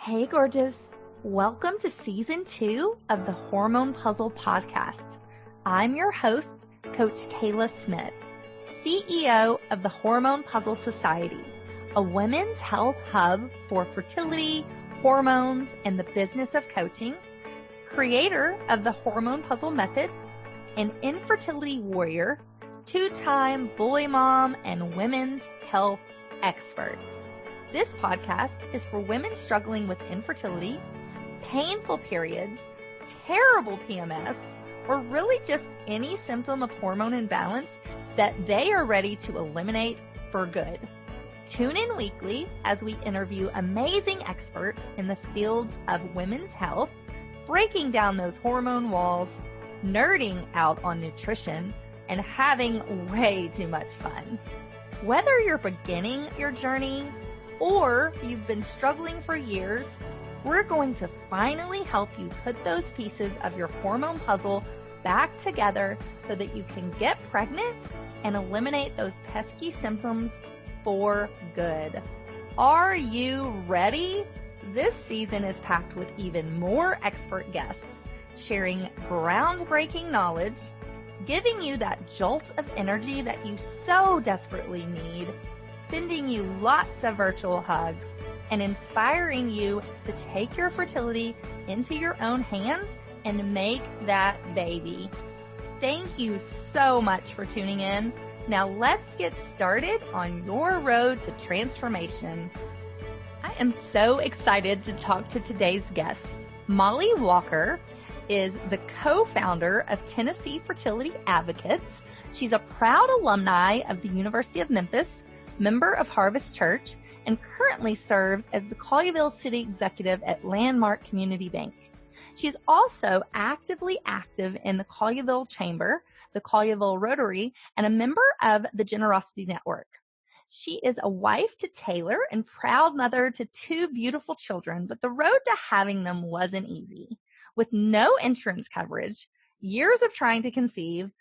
Hey, gorgeous. Welcome to Season 2 of the Hormone P.U.Z.Z.L.E Podcast. I'm your host, Coach Kayla Smith, CEO of the Hormone P.U.Z.L.E Society, a women's health hub for fertility, hormones, and the business of coaching, creator of the Hormone P.U.Z.L.E method, an infertility warrior, two-time boy mom, and women's health expert. This podcast is for women struggling with infertility, painful periods, terrible PMS, or really just any symptom of hormone imbalance that they are ready to eliminate for good. Tune in weekly as we interview amazing experts in the fields of women's health, breaking down those hormone walls, nerding out on nutrition, and having way too much fun. Whether you're beginning your journey or you've been struggling for years, we're going to finally help you put those pieces of your hormone puzzle back together so that you can get pregnant and eliminate those pesky symptoms for good. Are you ready? This season is packed with even more expert guests sharing groundbreaking knowledge, giving you that jolt of energy that you so desperately need, sending you lots of virtual hugs, and inspiring you to take your fertility into your own hands and make that baby. Thank you so much for tuning in. Now let's get started on your road to transformation. I am so excited to talk to today's guest. Mollie Walker is the co-founder of Tennessee Fertility Advocates. She's a proud alumni of the University of Memphis, member of Harvest Church, and currently serves as the Collierville City Executive at Landmark Community Bank. She is also actively active in the Collierville Chamber, the Collierville Rotary, and a member of the Generosity Network. She is a wife to Taylor and proud mother to two beautiful children, but the road to having them wasn't easy. With no insurance coverage, years of trying to conceive,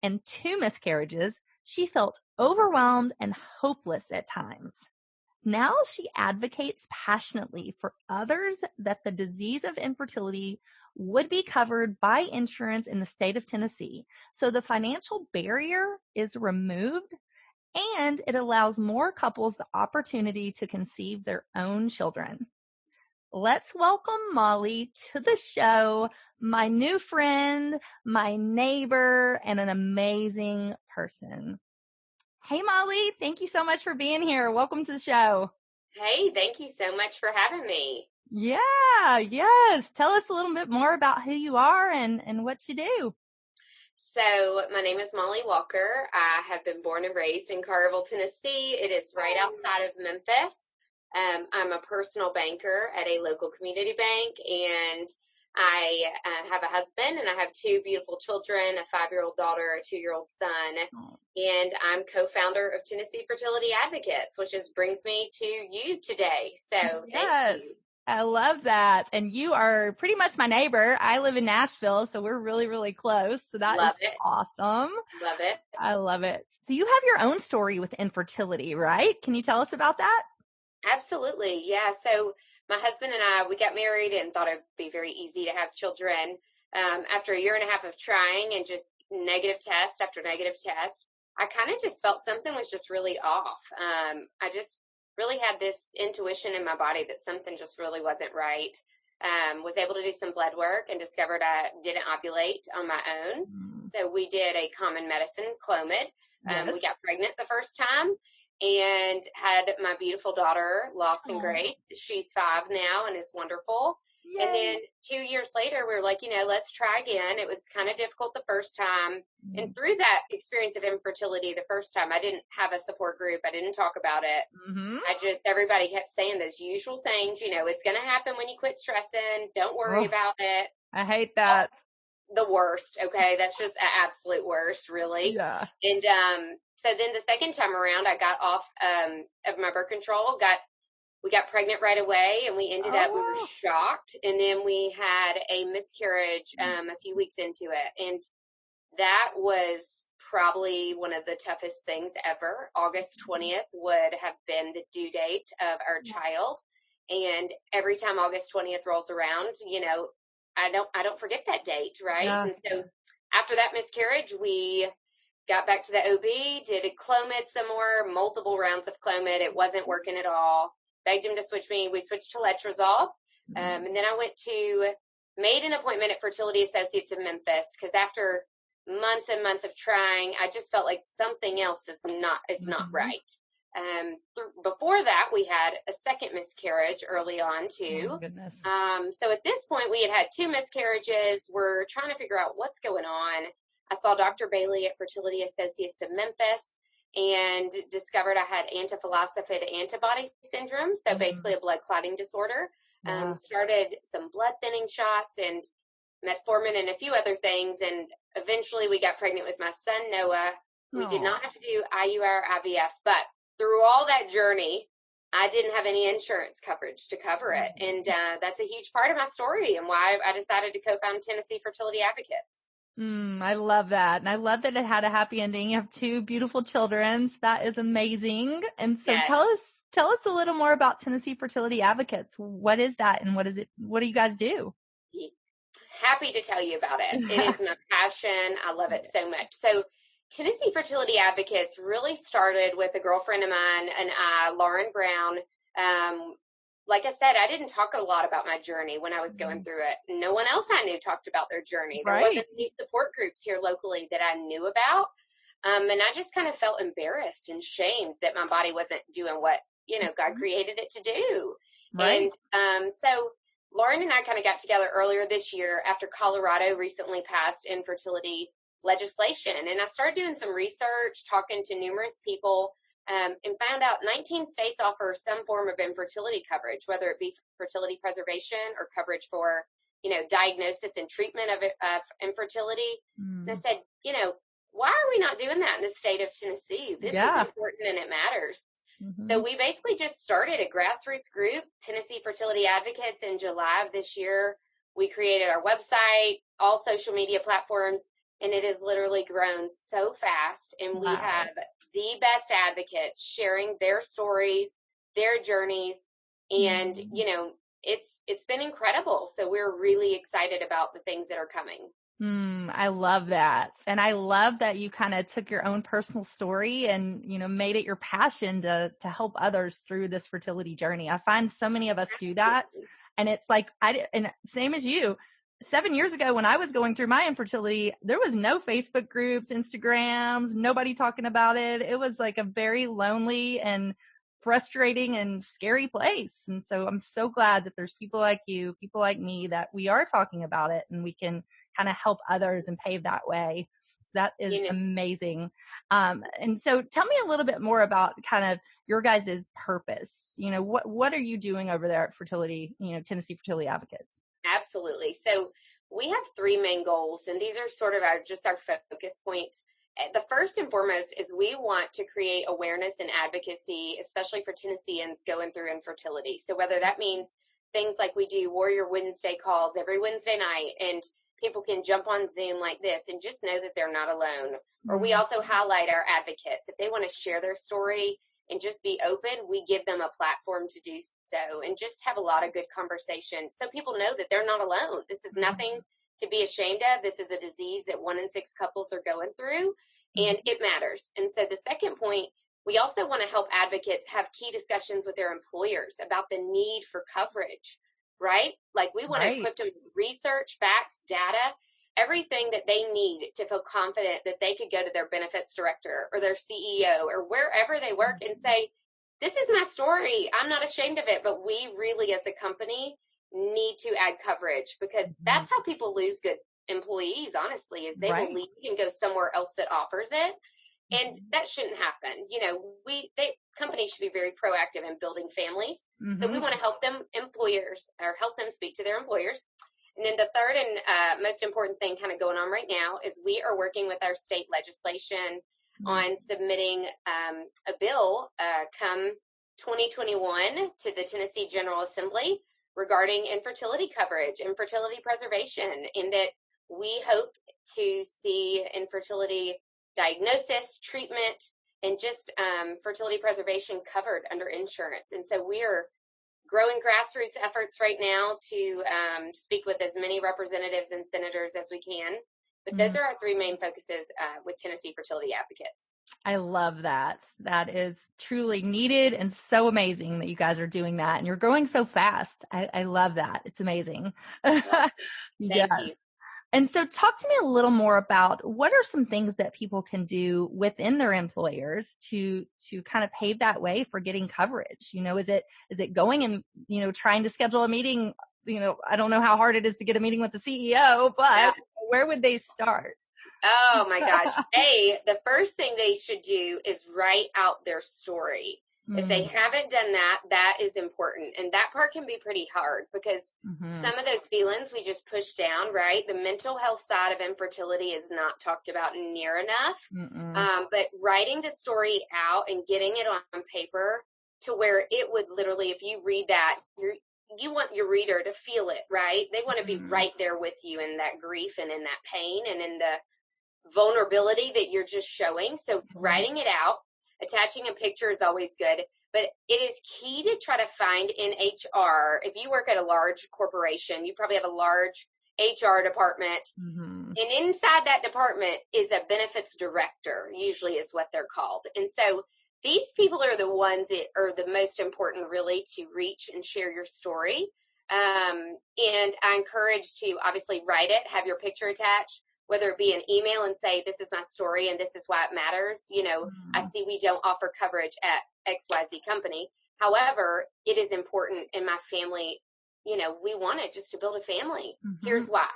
and 2 miscarriages, she felt overwhelmed and hopeless at times. Now she advocates passionately for others that the disease of infertility would be covered by insurance in the state of Tennessee, so the financial barrier is removed and it allows more couples the opportunity to conceive their own children. Let's welcome Mollie to the show, my new friend, my neighbor, and an amazing person. Hey, Mollie, thank you so much for being here. Welcome to the show. Hey, thank you so much for having me. Yes. Tell us a little bit more about who you are and what you do. So my name is Mollie Walker. I have been born and raised in Collierville, Tennessee. It is right outside of Memphis. I'm a personal banker at a local community bank, and I have a husband, and I have 2 beautiful children, a 5-year-old daughter, a 2-year-old son, and I'm co-founder of Tennessee Fertility Advocates, which brings me to you today. So thank you. I love that. And you are pretty much my neighbor. I live in Nashville, so we're really, really close. So that is awesome. Love it. I love it. So you have your own story with infertility, right? Can you tell us about that? Absolutely. Yeah. So my husband and I, we got married and thought it'd be very easy to have children. After a year and a half of trying and just negative test after negative test, I kind of just felt something was just really off. I just really had this intuition in my body that something just really wasn't right. Was able to do some blood work and discovered I didn't ovulate on my own. So we did a common medicine, Clomid. We got pregnant the first time and had my beautiful daughter, Lawson Grace. She's 5 now and is wonderful. Yay. And then 2 years later, we were like, let's try again. It was kind of difficult the first time. And through that experience of infertility the first time, I didn't have a support group. I didn't talk about it. Everybody kept saying those usual things, it's going to happen when you quit stressing. Don't worry about it. I hate that. The worst. Okay. That's just an absolute worst, really. Yeah. And, so then the second time around, I got off, of my birth control, we got pregnant right away, and we ended up, we were shocked. And then we had a miscarriage, a few weeks into it. And that was probably one of the toughest things ever. August 20th would have been the due date of our child. And every time August 20th rolls around, I don't forget that date, right? Yeah. And so after that miscarriage, we got back to the OB, did a Clomid some more, multiple rounds of Clomid. It wasn't working at all. Begged him to switch me. We switched to letrozole. And then I made an appointment at Fertility Associates of Memphis, because after months and months of trying, I just felt like something else is not right. Before that, we had a second miscarriage early on too. Oh, goodness. So at this point, we had 2 miscarriages. We're trying to figure out what's going on. I saw Dr. Bailey at Fertility Associates of Memphis and discovered I had antiphospholipid antibody syndrome, so basically a blood clotting disorder. Started some blood thinning shots and metformin and a few other things, and eventually we got pregnant with my son, Noah. We did not have to do IUI or IVF, but through all that journey, I didn't have any insurance coverage to cover it, and that's a huge part of my story and why I decided to co-found Tennessee Fertility Advocates. I love that. And I love that it had a happy ending. You have 2 beautiful children. So that is amazing. And so Yes. tell us a little more about Tennessee Fertility Advocates. What is that and what do you guys do? Happy to tell you about it. It is my passion. I love it so much. So Tennessee Fertility Advocates really started with a girlfriend of mine and I, Lauren Brown. Like I said, I didn't talk a lot about my journey when I was going through it. No one else I knew talked about their journey. There wasn't any support groups here locally that I knew about. And I just kind of felt embarrassed and shamed that my body wasn't doing what, God created it to do. Right. And so Lauren and I kind of got together earlier this year after Colorado recently passed infertility legislation. And I started doing some research, talking to numerous people, and found out 19 states offer some form of infertility coverage, whether it be fertility preservation or coverage for, diagnosis and treatment of infertility. And I said, why are we not doing that in the state of Tennessee? This is important and it matters. So we basically just started a grassroots group, Tennessee Fertility Advocates, in July of this year. We created our website, all social media platforms, and it has literally grown so fast. And we have the best advocates sharing their stories, their journeys, and, it's been incredible. So we're really excited about the things that are coming. I love that. And I love that you kind of took your own personal story and, made it your passion to help others through this fertility journey. I find so many of us do that. And it's like, and same as you, 7 years ago when I was going through my infertility, there was no Facebook groups, Instagrams, nobody talking about it. It was like a very lonely and frustrating and scary place. And so I'm so glad that there's people like you, people like me, that we are talking about it and we can kind of help others and pave that way. So that is amazing. And so tell me a little bit more about kind of your guys' purpose. What are you doing over there at Fertility, Tennessee Fertility Advocates? Absolutely. So we have 3 main goals, and these are sort of our focus points. The first and foremost is we want to create awareness and advocacy, especially for Tennesseans going through infertility. So whether that means things like we do Warrior Wednesday calls every Wednesday night, and people can jump on Zoom like this and just know that they're not alone. Or we also highlight our advocates. If they want to share their story and just be open, we give them a platform to do so and just have a lot of good conversation so people know that they're not alone. This is nothing to be ashamed of. This is a disease that 1 in 6 couples are going through, and it matters. And so the second point, we also want to help advocates have key discussions with their employers about the need for coverage, right? Like we want to equip them with research, facts, data, everything that they need to feel confident that they could go to their benefits director or their CEO or wherever they work and say, this is my story. I'm not ashamed of it, but we really as a company need to add coverage, because that's how people lose good employees, honestly, is they will leave and go somewhere else that offers it. And that shouldn't happen. Companies should be very proactive in building families. So we want to help them help them speak to their employers. And then the third and most important thing kind of going on right now is we are working with our state legislation on submitting a bill come 2021 to the Tennessee General Assembly regarding infertility coverage, infertility preservation, in that we hope to see infertility diagnosis, treatment, and just fertility preservation covered under insurance. And so we are growing grassroots efforts right now to speak with as many representatives and senators as we can. But those are our three main focuses with Tennessee Fertility Advocates. I love that. That is truly needed and so amazing that you guys are doing that. And you're growing so fast. I love that. It's amazing. Thank Yes. you. And so talk to me a little more about what are some things that people can do within their employers to kind of pave that way for getting coverage? You know, is it going and, you know, trying to schedule a meeting? You know, I don't know how hard it is to get a meeting with the CEO, but where would they start? Oh my gosh. The first thing they should do is write out their story. If they haven't done that, that is important. And that part can be pretty hard because some of those feelings we just push down, right? The mental health side of infertility is not talked about near enough. But writing the story out and getting it on paper to where it would literally, if you read that, you want your reader to feel it, right? They want to be right there with you in that grief and in that pain and in the vulnerability that you're just showing. So writing it out. Attaching a picture is always good, but it is key to try to find in HR. If you work at a large corporation, you probably have a large HR department, and inside that department is a benefits director, usually is what they're called. And so these people are the ones that are the most important really to reach and share your story. And I encourage to obviously write it, have your picture attached, whether it be an email and say, this is my story and this is why it matters. You know, I see we don't offer coverage at XYZ company. However, it is important in my family. You know, we wanted just to build a family. Here's why.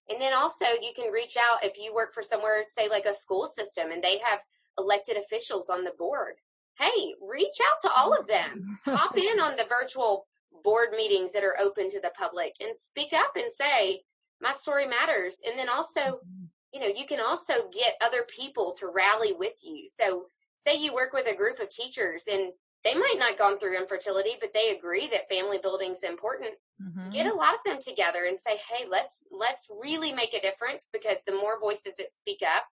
And then also you can reach out if you work for somewhere, say like a school system, and they have elected officials on the board. Hey, reach out to all of them. Hop in on the virtual board meetings that are open to the public and speak up and say, my story matters. And then also, you know, you can also get other people to rally with you. So say you work with a group of teachers and they might not gone through infertility, but they agree that family building is important. Get a lot of them together and say, hey, let's really make a difference, because the more voices that speak up,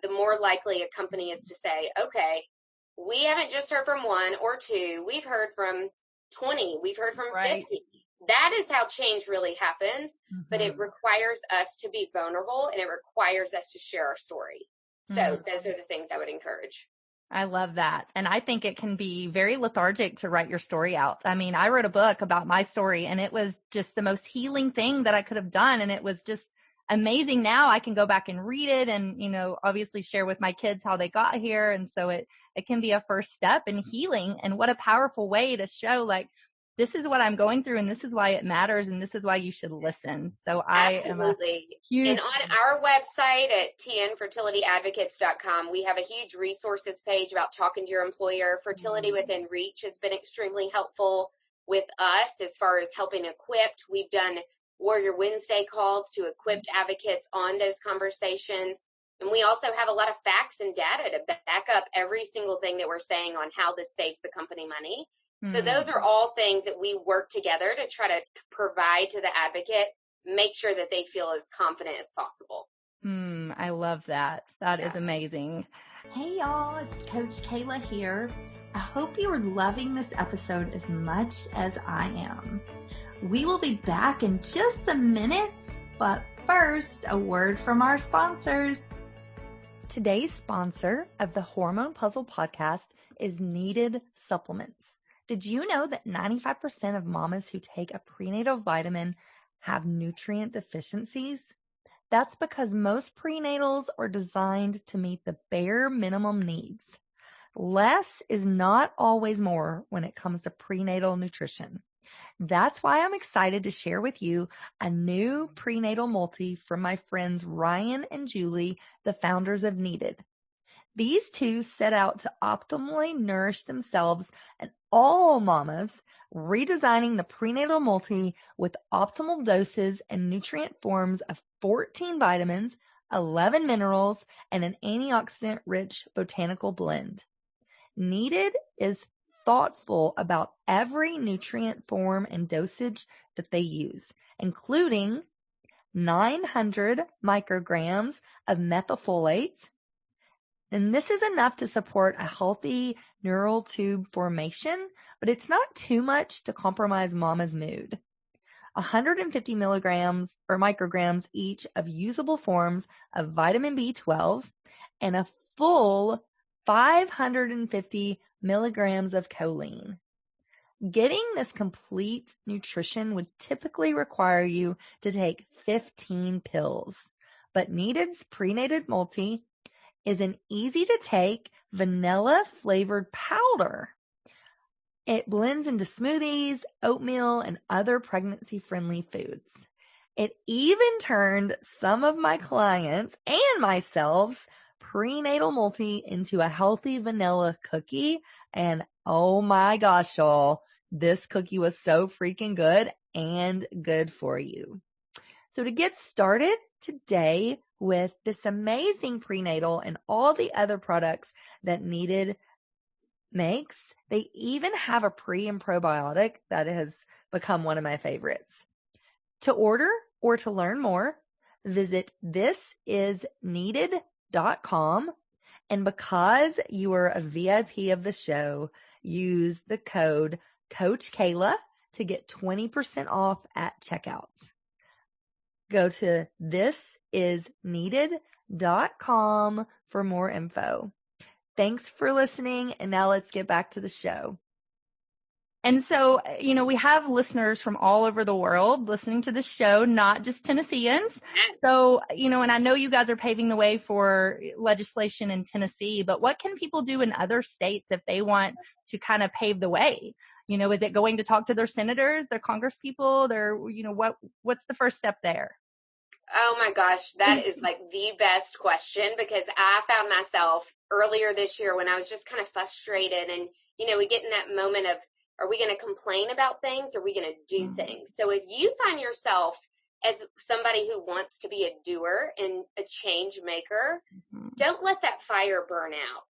the more likely a company is to say, okay, we haven't just heard from one or two. We've heard from 20. We've heard from 50. That is how change really happens, but it requires us to be vulnerable and it requires us to share our story. So those are the things I would encourage. I love that. And I think it can be very lethargic to write your story out. I mean, I wrote a book about my story and it was just the most healing thing that I could have done. And it was just amazing. Now I can go back and read it and, you know, obviously share with my kids how they got here. And so it can be a first step in healing. And what a powerful way to show, like, this is what I'm going through and this is why it matters and this is why you should listen. So I am a huge... And on our website at tnfertilityadvocates.com, we have a huge resources page about talking to your employer. Fertility Within Reach has been extremely helpful with us as far as helping equip. We've done Warrior Wednesday calls to equipped advocates on those conversations. And we also have a lot of facts and data to back up every single thing that we're saying on how this saves the company money. So those are all things that we work together to try to provide to the advocate, make sure that they feel as confident as possible. I love that. That is amazing. Hey y'all, it's Coach Kayla here. I hope you are loving this episode as much as I am. We will be back in just a minute, but first, a word from our sponsors. Today's sponsor of the Hormone P.U.Z.Z.L.E Podcast is Needed Supplements. Did you know that 95% of mamas who take a prenatal vitamin have nutrient deficiencies? That's because most prenatals are designed to meet the bare minimum needs. Less is not always more when it comes to prenatal nutrition. That's why I'm excited to share with you a new prenatal multi from my friends Ryan and Julie, the founders of Needed. These two set out to optimally nourish themselves and all mamas, redesigning the prenatal multi with optimal doses and nutrient forms of 14 vitamins, 11 minerals, and an antioxidant-rich botanical blend. Needed is thoughtful about every nutrient form and dosage that they use, including 900 micrograms of methylfolate, And this is enough to support a healthy neural tube formation, but it's not too much to compromise mama's mood. 150 milligrams or micrograms each of usable forms of vitamin B12 and a full 550 milligrams of choline. Getting this complete nutrition would typically require you to take 15 pills, but Needed's Prenated Multi is an easy-to-take vanilla-flavored powder. It blends into smoothies, oatmeal, and other pregnancy-friendly foods. It even turned some of my clients and myself's prenatal multi into a healthy vanilla cookie, and oh my gosh, y'all, this cookie was so freaking good and good for you. So to get started today with this amazing prenatal and all the other products that Needed makes, they even have a pre and probiotic that has become one of my favorites. To order or to learn more, visit thisisneeded.com, and because you are a VIP of the show, use the code Coach Kayla to get 20% off at checkout. Go to thisisneeded.com for more info. Thanks for listening, and now let's get back to the show. And so, we have listeners from all over the world listening to this show, not just Tennesseans. So, and I know you guys are paving the way for legislation in Tennessee, but what can people do in other states if they want to kind of pave the way? Is it going to talk to their senators, their congresspeople, what's the first step there? Oh my gosh, that is like the best question, because I found myself earlier this year when I was just kind of frustrated, and, we get in that moment of, are we going to complain about things? Or are we going to do things? So if you find yourself as somebody who wants to be a doer and a change maker, don't let that fire burn out.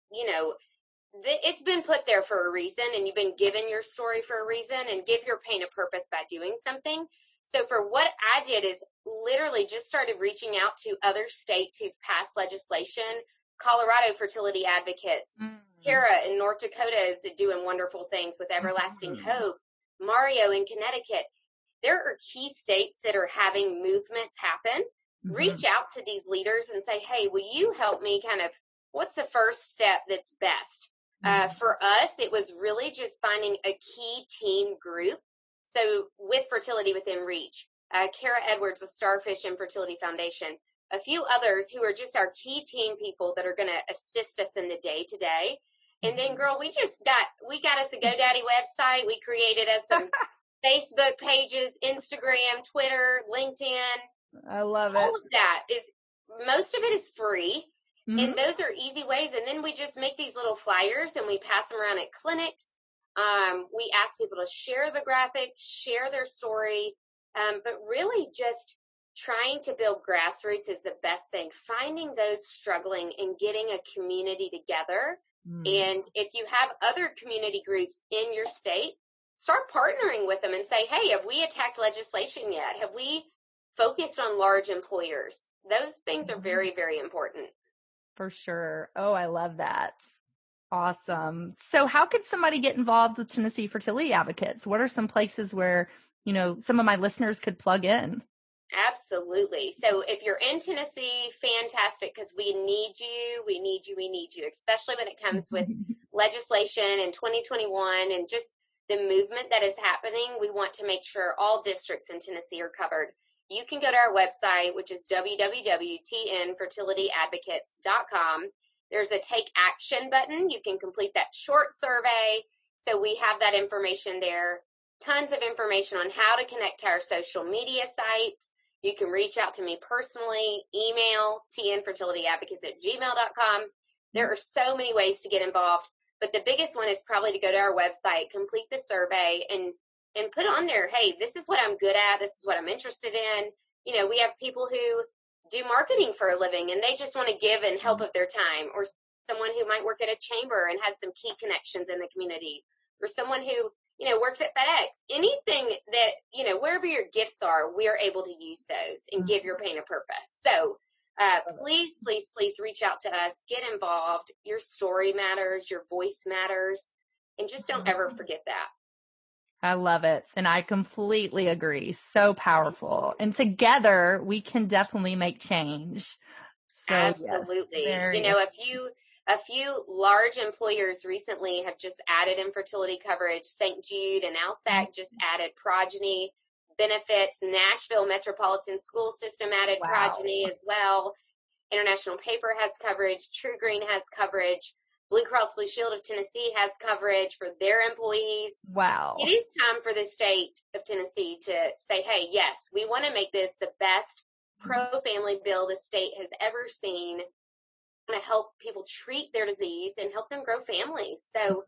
It's been put there for a reason, and you've been given your story for a reason, and give your pain a purpose by doing something. So for what I did is literally just started reaching out to other states who've passed legislation. Colorado Fertility Advocates, Kara in North Dakota is doing wonderful things with Everlasting Hope, Mario in Connecticut. There are key states that are having movements happen. Reach out to these leaders and say, hey, will you help me what's the first step that's best? For us, it was really just finding a key team group. So with Fertility Within Reach, Kara Edwards with Starfish Infertility Foundation, a few others who are just our key team people that are going to assist us in the day-to-day. And then, girl, we got us a GoDaddy website. We created us some Facebook pages, Instagram, Twitter, LinkedIn. I love it. All of that most of it is free. And those are easy ways. And then we just make these little flyers and we pass them around at clinics. We ask people to share the graphics, share their story, but really just trying to build grassroots is the best thing. Finding those struggling and getting a community together. And if you have other community groups in your state, start partnering with them and say, hey, have we attacked legislation yet? Have we focused on large employers? Those things are very, very important. For sure. Oh, I love that. Awesome. So how could somebody get involved with Tennessee Fertility Advocates? What are some places where, some of my listeners could plug in? Absolutely. So if you're in Tennessee, fantastic, because we need you, especially when it comes with legislation in 2021 and just the movement that is happening. We want to make sure all districts in Tennessee are covered. You can go to our website, which is www.tnfertilityadvocates.com. There's a take action button. You can complete that short survey. So we have that information there. Tons of information on how to connect to our social media sites. You can reach out to me personally, email tnfertilityadvocates@gmail.com. There are so many ways to get involved, but the biggest one is probably to go to our website, complete the survey, and put on there, hey, this is what I'm good at. This is what I'm interested in. We have people who do marketing for a living and they just want to give and help of their time, or someone who might work at a chamber and has some key connections in the community, or someone who, works at FedEx. Anything that, wherever your gifts are, we are able to use those and give your pain a purpose. So please, please, please reach out to us. Get involved. Your story matters. Your voice matters. And just don't ever forget that. I love it. And I completely agree. So powerful. And together we can definitely make change. So, absolutely. Yes, a few large employers recently have just added infertility coverage. St. Jude and ALSAC just added progeny benefits. Nashville Metropolitan School System added progeny as well. International Paper has coverage. True Green has coverage. Blue Cross Blue Shield of Tennessee has coverage for their employees. Wow. It is time for the state of Tennessee to say, hey, yes, we want to make this the best pro-family bill the state has ever seen. We want to help people treat their disease and help them grow families. So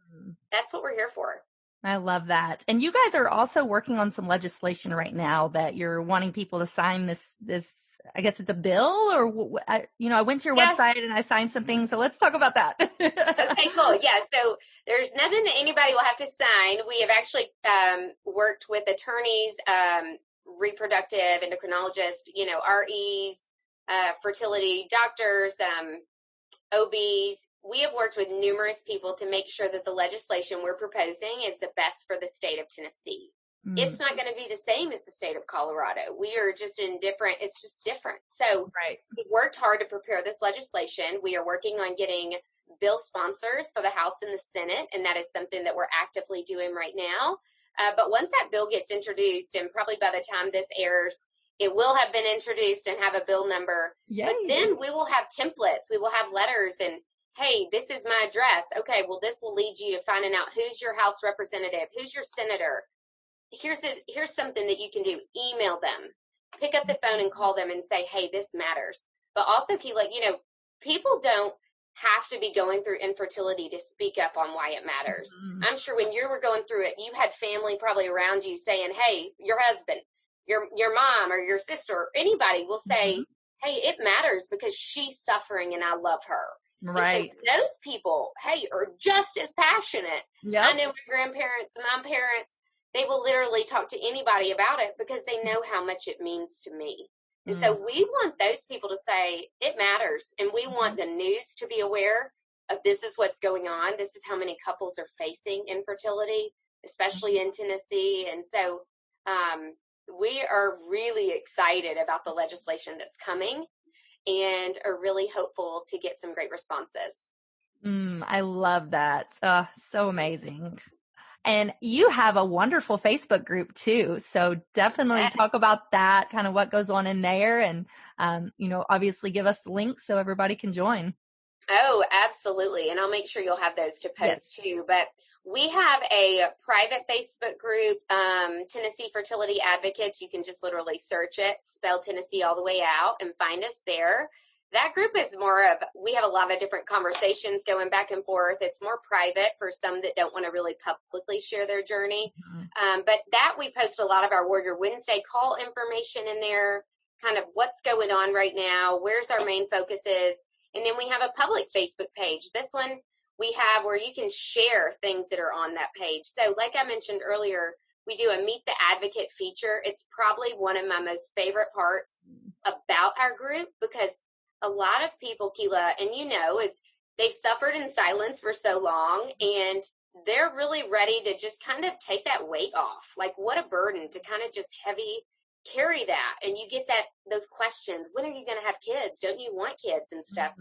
that's what we're here for. I love that. And you guys are also working on some legislation right now that you're wanting people to sign this I guess it's a bill, or, I went to your website and I signed some things. So let's talk about that. Okay, cool. Yeah. So there's nothing that anybody will have to sign. We have actually worked with attorneys, reproductive endocrinologists, REs, fertility doctors, OBs. We have worked with numerous people to make sure that the legislation we're proposing is the best for the state of Tennessee. It's not going to be the same as the state of Colorado. We are just it's just different. So we worked hard to prepare this legislation. We are working on getting bill sponsors for the House and the Senate, and that is something that we're actively doing right now. But once that bill gets introduced, and probably by the time this airs, it will have been introduced and have a bill number. Yay. But then we will have templates. We will have letters and, hey, this is my address. Okay, well, this will lead you to finding out who's your House representative, who's your senator. Here's something that you can do. Email them. Pick up the phone and call them and say, hey, this matters. But also, people don't have to be going through infertility to speak up on why it matters. I'm sure when you were going through it, you had family probably around you saying, hey, your husband, your mom or your sister, or anybody will say, hey, it matters because she's suffering and I love her. Right. So those people, hey, are just as passionate. Yep. I know my grandparents, my parents, they will literally talk to anybody about it because they know how much it means to me. And so we want those people to say it matters. And we want the news to be aware of this is what's going on. This is how many couples are facing infertility, especially in Tennessee. And so we are really excited about the legislation that's coming and are really hopeful to get some great responses. I love that. So amazing. And you have a wonderful Facebook group too. So definitely talk about that, kind of what goes on in there, and, obviously give us the links so everybody can join. Oh, absolutely. And I'll make sure you'll have those to post too. But we have a private Facebook group, Tennessee Fertility Advocates. You can just literally search it, spell Tennessee all the way out, and find us there. That group is we have a lot of different conversations going back and forth. It's more private for some that don't want to really publicly share their journey. But that we post a lot of our Warrior Wednesday call information in there, kind of what's going on right now, where's our main focuses. And then we have a public Facebook page. This one we have where you can share things that are on that page. So like I mentioned earlier, we do a Meet the Advocate feature. It's probably one of my most favorite parts about our group because a lot of people, Keela, and is they've suffered in silence for so long, and they're really ready to just kind of take that weight off. Like, what a burden to kind of just heavy carry that. And you get those questions, when are you going to have kids? Don't you want kids and stuff?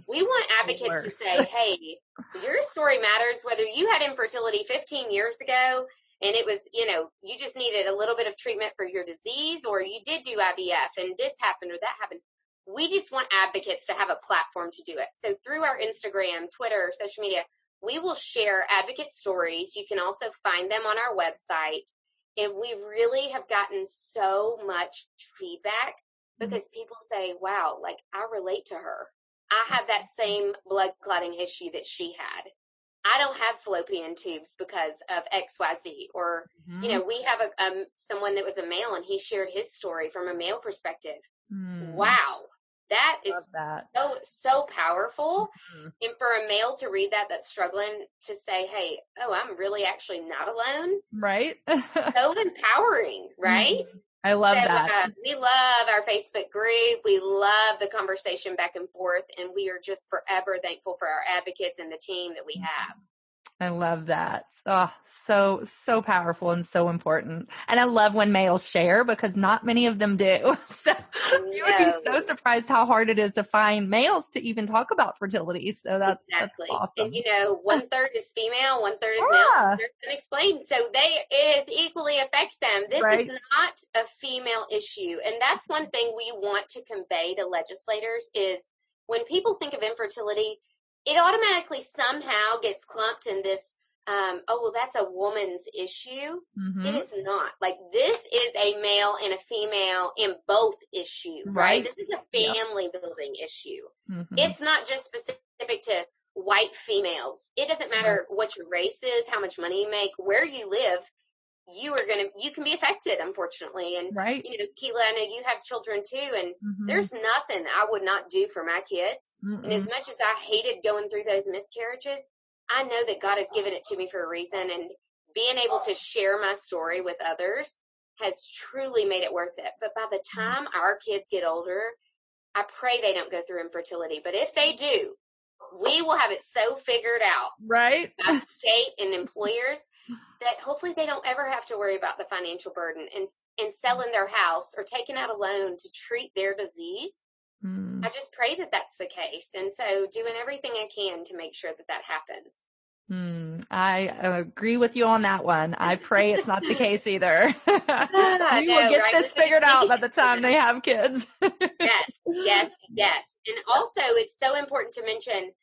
We want advocates to say, hey, your story matters, whether you had infertility 15 years ago and it was, you just needed a little bit of treatment for your disease, or you did do IVF and this happened or that happened. We just want advocates to have a platform to do it. So through our Instagram, Twitter, social media, we will share advocate stories. You can also find them on our website. And we really have gotten so much feedback because people say, wow, like I relate to her. I have that same blood clotting issue that she had. I don't have fallopian tubes because of XYZ. Or, we have someone that was a male and he shared his story from a male perspective. Wow. That is so powerful. And for a male to read that's struggling, to say, hey, I'm really actually not alone. Right. So empowering, right? I love that. We love our Facebook group. We love the conversation back and forth, and we are just forever thankful for our advocates and the team that we have. I love that. Oh, so powerful and so important. And I love when males share because not many of them do. So you would be so surprised how hard it is to find males to even talk about fertility. So that's awesome. And 1/3 is female, 1/3 is male. They're unexplained. So it equally affects them. This is not a female issue. And that's one thing we want to convey to legislators is when people think of infertility, it automatically somehow gets clumped in this, that's a woman's issue. Mm-hmm. It is not. Like, this is a male and a female in both issue, right? This is a family building issue. Mm-hmm. It's not just specific to white females. It doesn't matter what your race is, how much money you make, where you live. You can be affected, unfortunately. And, Keela, I know you have children too, and there's nothing I would not do for my kids. Mm-mm. And as much as I hated going through those miscarriages, I know that God has given it to me for a reason, and being able to share my story with others has truly made it worth it. But by the time our kids get older, I pray they don't go through infertility. But if they do, we will have it so figured out by the state and employers that hopefully they don't ever have to worry about the financial burden and selling their house or taking out a loan to treat their disease. I just pray that that's the case. And so doing everything I can to make sure that happens. I agree with you on that one. I pray it's not the case either. We will get this figured out by the time they have kids. Yes. And also, it's so important to mention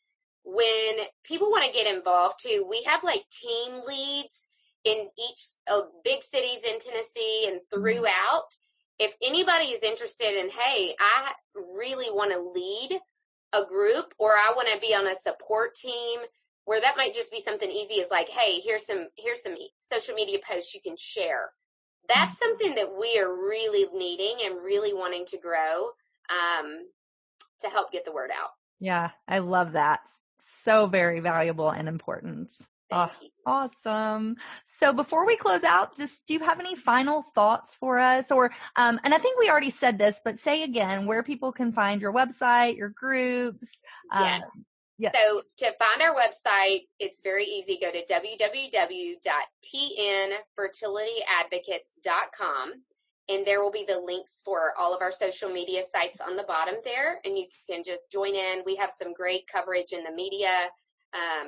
when people want to get involved too, we have like team leads in each big cities in Tennessee and throughout. If anybody is interested in, hey, I really want to lead a group, or I want to be on a support team, where that might just be something easy as like, hey, here's some social media posts you can share. That's something that we are really needing and really wanting to grow to help get the word out. Yeah, I love that. So very valuable and important. Awesome. So before we close out, do you have any final thoughts for us? Or, and I think we already said this, but say again where people can find your website, your groups. Yes. So to find our website, it's very easy. Go to www.tnfertilityadvocates.com, and there will be the links for all of our social media sites on the bottom there, and you can just join in. We have some great coverage in the media,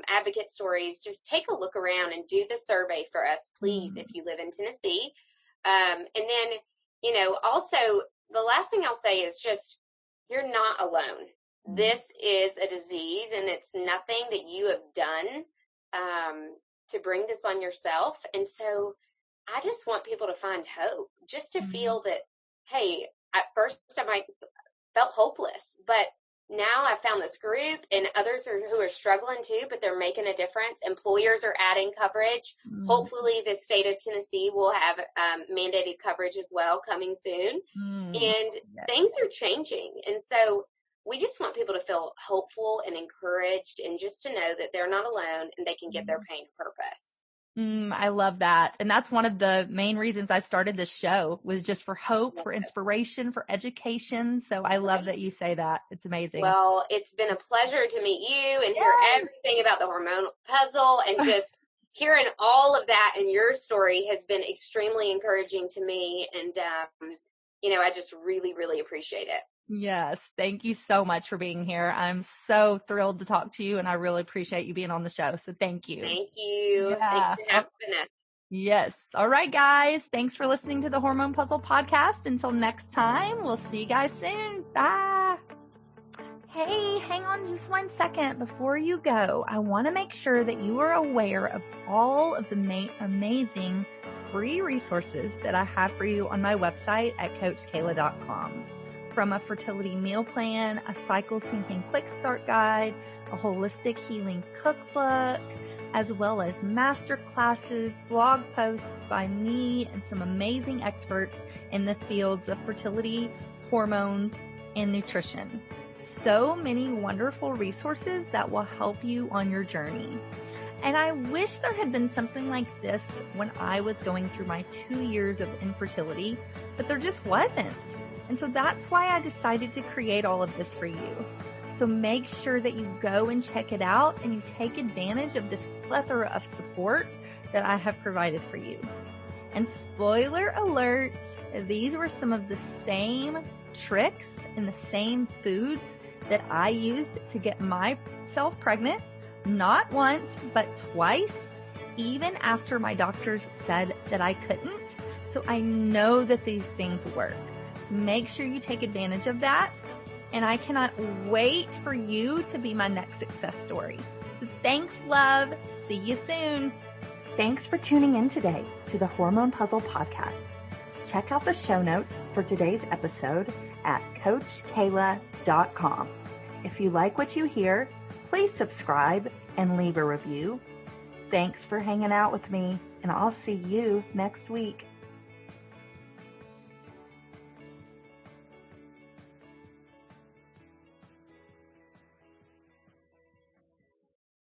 advocate stories. Just take a look around and do the survey for us, please, if you live in Tennessee. And then, also the last thing I'll say is just, you're not alone. This is a disease, and it's nothing that you have done to bring this on yourself. And so I just want people to find hope, just to feel that, hey, at first I felt hopeless, but now I've found this group and others who are struggling too, but they're making a difference. Employers are adding coverage. Hopefully the state of Tennessee will have mandated coverage as well coming soon. And things are changing. And so we just want people to feel hopeful and encouraged, and just to know that they're not alone and they can give their pain a purpose. I love that. And that's one of the main reasons I started this show, was just for hope, for inspiration, for education. So I love that you say that. It's amazing. Well, it's been a pleasure to meet you and hear everything about the hormone puzzle, and just hearing all of that in your story has been extremely encouraging to me. And, I just really, really appreciate it. Yes. Thank you so much for being here. I'm so thrilled to talk to you, and I really appreciate you being on the show. So thank you. Thank you. Yeah. Thanks for having us. Yes. All right, guys. Thanks for listening to the Hormone Puzzle Podcast. Until next time, we'll see you guys soon. Bye. Hey, hang on just 1 second before you go. I want to make sure that you are aware of all of the amazing free resources that I have for you on my website at CoachKayla.com. From a fertility meal plan, a cycle syncing quick start guide, a holistic healing cookbook, as well as master classes, blog posts by me and some amazing experts in the fields of fertility, hormones, and nutrition. So many wonderful resources that will help you on your journey. And I wish there had been something like this when I was going through my 2 years of infertility, but there just wasn't. And so that's why I decided to create all of this for you. So make sure that you go and check it out and you take advantage of this plethora of support that I have provided for you. And spoiler alert, these were some of the same tricks and the same foods that I used to get myself pregnant, not once, but twice, even after my doctors said that I couldn't. So I know that these things work. So make sure you take advantage of that. And I cannot wait for you to be my next success story. So thanks, love. See you soon. Thanks for tuning in today to the Hormone P.U.Z.Z.L.E Podcast. Check out the show notes for today's episode at CoachKayla.com. If you like what you hear, please subscribe and leave a review. Thanks for hanging out with me, and I'll see you next week.